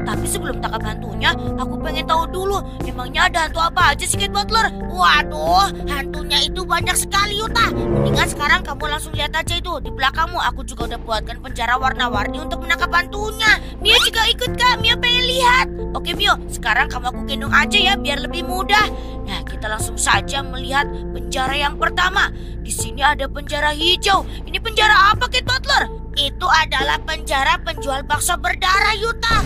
Tapi sebelum tangkap hantunya, aku pengen tahu dulu, emangnya ada hantu apa aja sih Kate Butler? Waduh, hantunya itu banyak sekali Yuta. Mendingan sekarang kamu langsung lihat aja itu di belakangmu. Aku juga udah buatkan penjara warna-warni untuk menangkap hantunya. Mio juga ikut Kak, Mio pengen lihat. Oke Mio, sekarang kamu aku gendong aja ya biar lebih mudah. Nah, kita langsung saja melihat penjara yang pertama. Di sini ada penjara hijau. Ini penjara apa Kate Butler? Itu adalah penjara penjual bakso berdarah Yuta.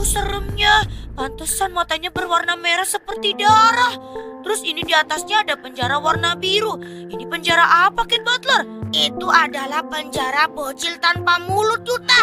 Seremnya. Pantesan matanya berwarna merah seperti darah. Terus ini di atasnya ada penjara warna biru. Ini penjara apa Kate Butler? Itu adalah penjara bocil tanpa mulut Yuta.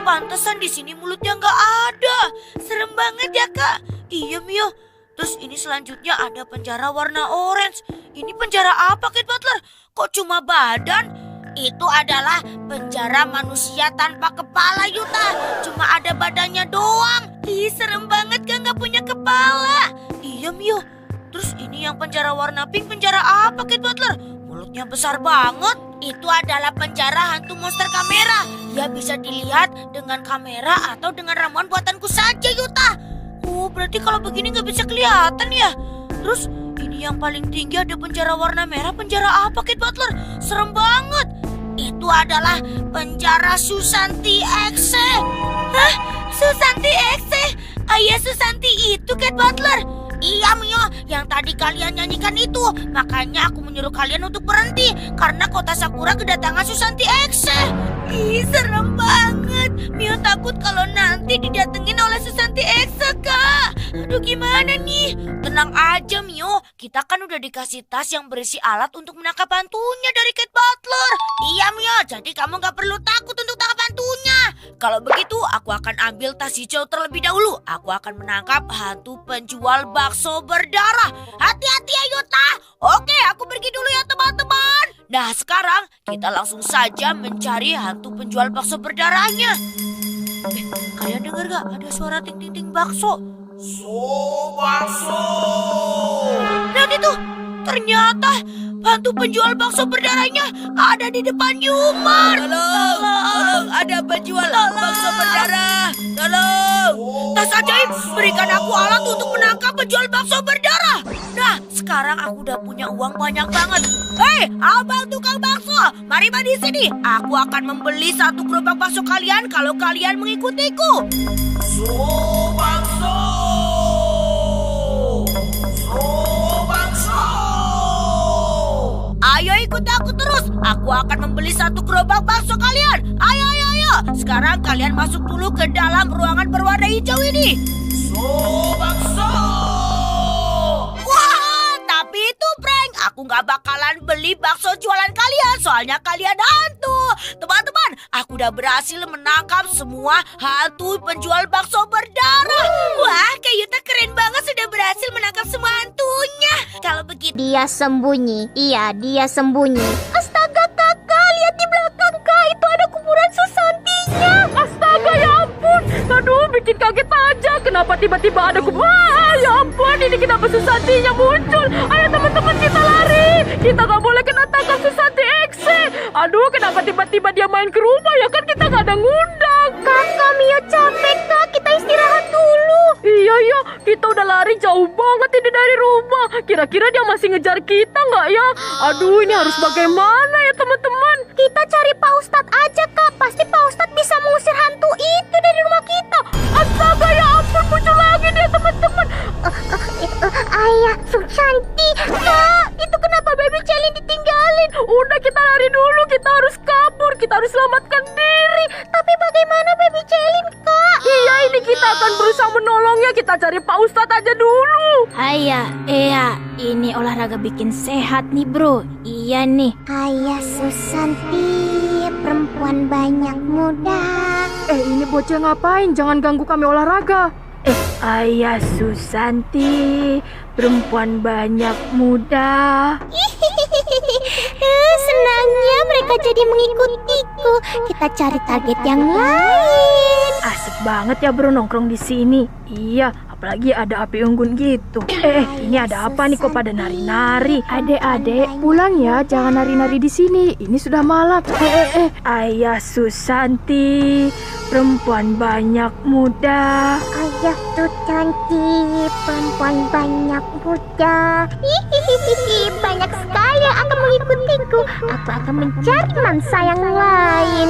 Pantesan di sini mulutnya nggak ada. Serem banget ya Kak. Iya Mio. Terus ini selanjutnya ada penjara warna orange. Ini penjara apa Kate Butler? Kok cuma badan? Itu adalah penjara manusia tanpa kepala Yuta. Cuma ada badannya doang. Serem banget kan nggak punya kepala. Iya Mio. Terus ini yang penjara warna pink, penjara apa Kate Butler? Mulutnya besar banget. Itu adalah penjara hantu monster kamera. Dia bisa dilihat dengan kamera atau dengan ramuan buatanku saja Yuta. Berarti kalau begini nggak bisa kelihatan ya. Terus ini yang paling tinggi ada penjara warna merah. Penjara apa Kate Butler? Serem banget. Itu adalah penjara Susanti Exe. Hah? Susanti Exe? Ayah Susanti itu Kate Butler? Iya Mio, yang tadi kalian nyanyikan itu. Makanya aku menyuruh kalian untuk berhenti. Karena kota Sakura kedatangan Susanti Exe. Serem banget. Mio takut kalau nanti didatengin oleh Susanti Exe Kak. Aduh gimana nih? Tenang aja Mio, kita kan udah dikasih tas yang berisi alat untuk menangkap hantunya dari Kate Butler. Iya Mio, jadi kamu gak perlu takut untuk tangkap hantunya. Kalau begitu aku akan ambil tas hijau terlebih dahulu. Aku akan menangkap hantu penjual bakso berdarah. Hati-hati ya Yuta. Oke, aku pergi dulu ya teman-teman. Nah sekarang kita langsung saja mencari hantu penjual bakso berdarahnya. Kalian dengar gak? Ada suara ting-ting-ting bakso. Bakso. Lihat itu, ternyata hantu penjual bakso berdarahnya ada di depan Yumar. Tolong, ada penjual bakso berdarah. Tolong. Tas ajaib, berikan aku alat untuk menangkap penjual bakso berdarah. Nah, sekarang aku udah punya uang banyak banget. Hei, abang tukang bakso, mari di sini. Aku akan membeli satu gerobak bakso kalian kalau kalian mengikutiku. Bakso. Ayo ikut aku terus. Aku akan membeli satu gerobak bakso kalian. Ayo. Sekarang kalian masuk dulu ke dalam ruangan berwarna hijau ini. Bakso. Wah, tapi itu prank. Aku gak bakalan beli bakso jualan kalian. Soalnya kalian hantu. Teman-teman, aku udah berhasil menangkap semua hantu penjual bakso berdarah. Wah, Kak Yuta keren banget sudah berhasil menangkap semua hantunya. Kalau begitu dia sembunyi. Iya, dia sembunyi. Astaga kakak, lihat di belakang kak. Itu ada kuburan Susantinya. Astaga, ya ampun. Aduh, bikin kaget aja. Kenapa tiba-tiba ada kuburan? Ya ampun, ini kenapa Susantinya muncul? Ayo teman-teman kita lari. Kita gak boleh kena tangkap Susanti Exe. Aduh, kenapa tiba-tiba dia main ke rumah ya? Kan kita gak ada ngundang. Kakak Mio capek kak, kita istirahat dulu. Iya, kita udah lari jauh banget ini dari rumah. Kira-kira dia masih ngejar kita nggak ya? Aduh, ini harus bagaimana ya teman-teman? Kita cari Pak Ustadz aja kak. Pasti Pak Ustadz bisa mengusir hantu itu dari rumah kita. Astaga, ya ampun, muncul lagi dia teman-teman. Ayah Susanti. Kak, itu kenapa baby Celin ditinggalin? Udah, kita lari dulu. Kita harus kabur. Kita harus selamatkan diri. Tapi bagaimana baby Celin kak? Iya, ini kita akan berusaha menolongnya. Kita cari Pak Ustadz aja dulu. Ayah, ini olahraga bikin sehat nih bro. Iya nih. Ayah Susanti, perempuan banyak muda. Ini bocah ngapain? Jangan ganggu kami olahraga. Ayah Susanti, perempuan banyak muda. Senangnya mereka jadi mengikutiku. Kita cari target yang lain. Asik banget ya bro nongkrong di sini. Iya, apalagi ada api unggun gitu. Ini ada apa nih kok pada nari-nari? Adek-adek, pulang ya, jangan nari-nari di sini. Ini sudah malam. Ayah Susanti, perempuan banyak muda. Ayah tuh cantik, perempuan banyak muda. Hihihi, banyak sekali yang akan mengikutiku. Aku akan mencari mansa yang lain.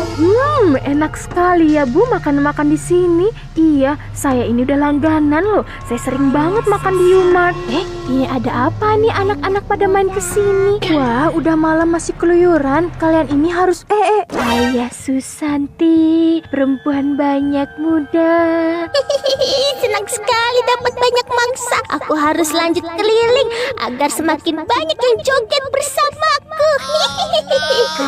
Enak sekali ya Bu makan-makan di sini. Iya, saya ini udah langganan loh. Saya sering banget makan di Yumart. Ini ada apa nih anak-anak pada main ke sini? Wah, udah malam masih keluyuran. Kalian ini harus Ayah Susanti, perempuan banyak muda. Senang sekali dapat banyak mangsa. Aku harus lanjut keliling agar semakin banyak yang joget bersamaku.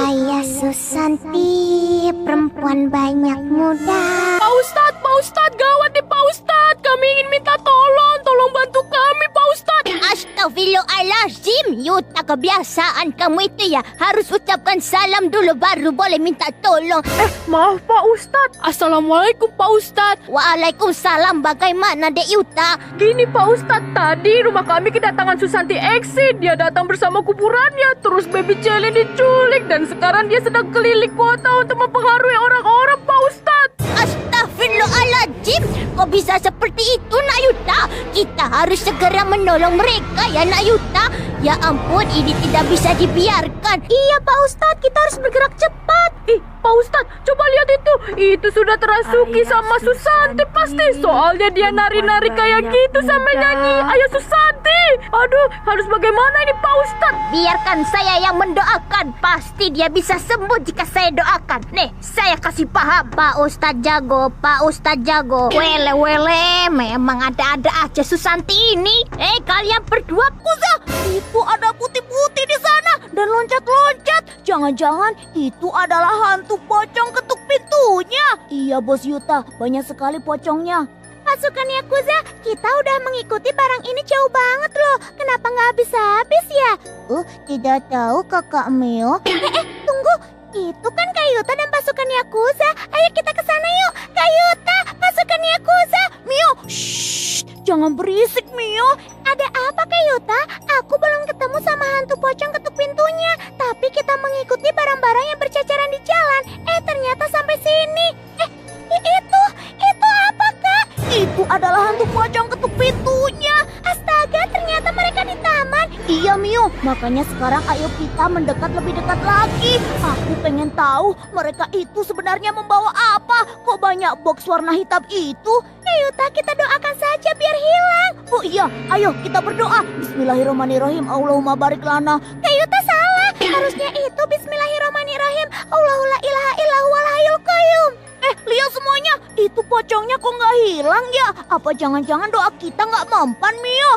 Ayah Susanti, perempuan banyak muda. Pak Ustadz, gawat nih Pak Ustadz. Kami ingin minta tolong bantu kami Pak Ustadz. Astagfirullahaladzim, Yuta, kebiasaan kamu itu ya. Harus ucapkan salam dulu baru boleh minta tolong. Maaf Pak Ustadz. Assalamualaikum Pak Ustadz. Waalaikumsalam, bagaimana Dek Yuta? Gini Pak Ustadz, tadi rumah kami kedatangan Susanti Exit. Dia datang bersama kuburannya. Terus baby Jelly diculik. Dan sekarang dia sedang keliling kota untuk mempengaruhi orang-orang Pak Ustadz. Astagfirullahaladzim, kok bisa seperti itu Nak Yuta? Kita harus segera menolong mereka ya Nak Yuta. Ya ampun, ini tidak bisa dibiarkan. Iya Pak Ustadz, kita harus bergerak cepat. Pak Ustadz, coba lihat itu. Itu sudah terasuki sama Susanti pasti. Soalnya dia nari-nari kayak gitu sambil nyanyi Ayah Susanti. Aduh, harus bagaimana ini Pak Ustadz? Biarkan saya yang mendoakan. Pasti dia bisa sembuh jika saya doakan. Nih, saya kasih paham. Pak Ustadz jago, Pak Ustadz jago. Wele, memang ada-ada aja Susanti ini. Kalian berdua, Kuza, itu ada putih-putih di sana dan loncat-loncat. Jangan-jangan itu adalah hantu pocong ketuk pintunya. Iya Bos Yuta, banyak sekali pocongnya. Pasukan Yakuza, kita udah mengikuti barang ini jauh banget loh. Kenapa nggak habis-habis ya? Tidak tahu Kakak Mio. Tunggu, itu kan Kayuta dan pasukan Yakuza. Ayo kita ke sana yuk. Kayuta, pasukan Yakuza. Mio, shh, jangan berisik Mio. Ada apa Kayuta? Aku belum ketemu sama hantu pocong ketuk pintunya. Tapi kita mengikuti barang-barang yang berceceran di jalan. Ternyata sampai sini. Itu apa Kak? Itu adalah hantu pocong ketuk pintunya. Astaga, ternyata mereka di taman. Iya Mio, makanya sekarang ayo kita mendekat lebih dekat lagi. Aku pengen tahu mereka itu sebenarnya membawa apa. Kok banyak box warna hitam itu? Yuta, kita doakan saja biar hilang. Oh iya, ayo kita berdoa. Bismillahirrahmanirrahim. Allahumma barik lana. Yuta salah. Harusnya itu Bismillahirrahmanirrahim. Allahu la ilaha illahu wal hayyul qayyum. Lihat semuanya, itu pocongnya kok nggak hilang ya? Apa jangan-jangan doa kita nggak mempan, Mio?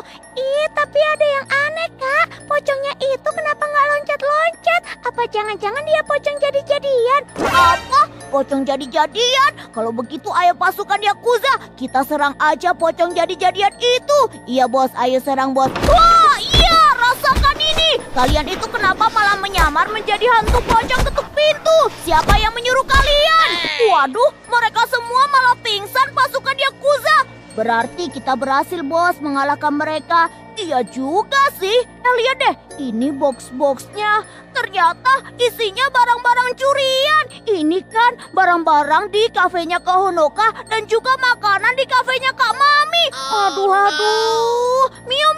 Tapi ada yang aneh, Kak. Pocongnya itu kenapa nggak loncat-loncat? Apa jangan-jangan dia pocong jadi-jadian? Apa? Pocong jadi-jadian? Kalau begitu ayo pasukan Yakuza, kita serang aja pocong jadi-jadian itu. Iya bos, ayo serang bos. Wah, iya, rasakan ini. Kalian itu kenapa malah menyamar menjadi hantu pocong ketuk pintu? Siapa yang menyuruh kalian? Waduh, mereka semua malah pingsan pasukan Yakuza. Berarti kita berhasil bos mengalahkan mereka. Iya juga sih. Lihat deh, ini box-boxnya. Ternyata isinya barang-barang curian. Ini kan barang-barang di kafenya Kak Honoka dan juga makanan di kafenya Kak Mami. Aduh. Mio.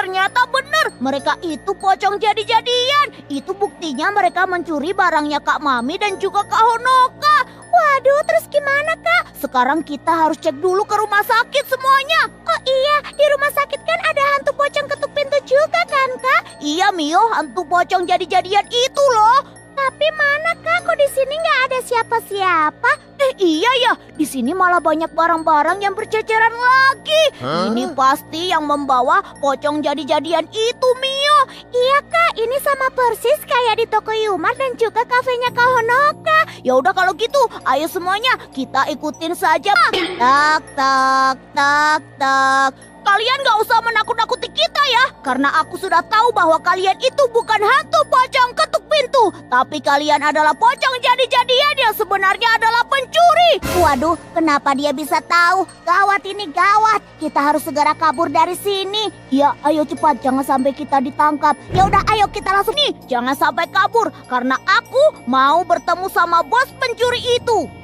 Ternyata benar, mereka itu pocong jadi-jadian. Itu buktinya mereka mencuri barangnya Kak Mami dan juga Kak Honoka. Waduh, terus gimana Kak? Sekarang kita harus cek dulu ke rumah sakit semuanya. Oh iya, di rumah sakit kan ada hantu pocong ketuk pintu juga kan Kak? Iya Mio, hantu pocong jadi-jadian itu loh. Tapi mana Kak? Kok di sini nggak ada siapa-siapa? Iya ya, di sini malah banyak barang-barang yang berceceran lagi. Ini pasti yang membawa pocong jadi-jadian itu, Mio. Iya Kak, ini sama persis kayak di toko Yumar dan juga kafenya Kak Honoka. Ya udah kalau gitu, ayo semuanya kita ikutin saja. Tak. Kalian gak usah menakut-nakuti kita ya. Karena aku sudah tahu bahwa kalian itu bukan hantu pocong ketuk pintu. Tapi kalian adalah pocong jadi-jadian yang sebenarnya adalah pencuri. Waduh, kenapa dia bisa tahu? Gawat ini gawat. Kita harus segera kabur dari sini. Ya, ayo cepat, jangan sampai kita ditangkap. Ya udah, ayo kita langsung nih. Jangan sampai kabur karena aku mau bertemu sama bos pencuri itu.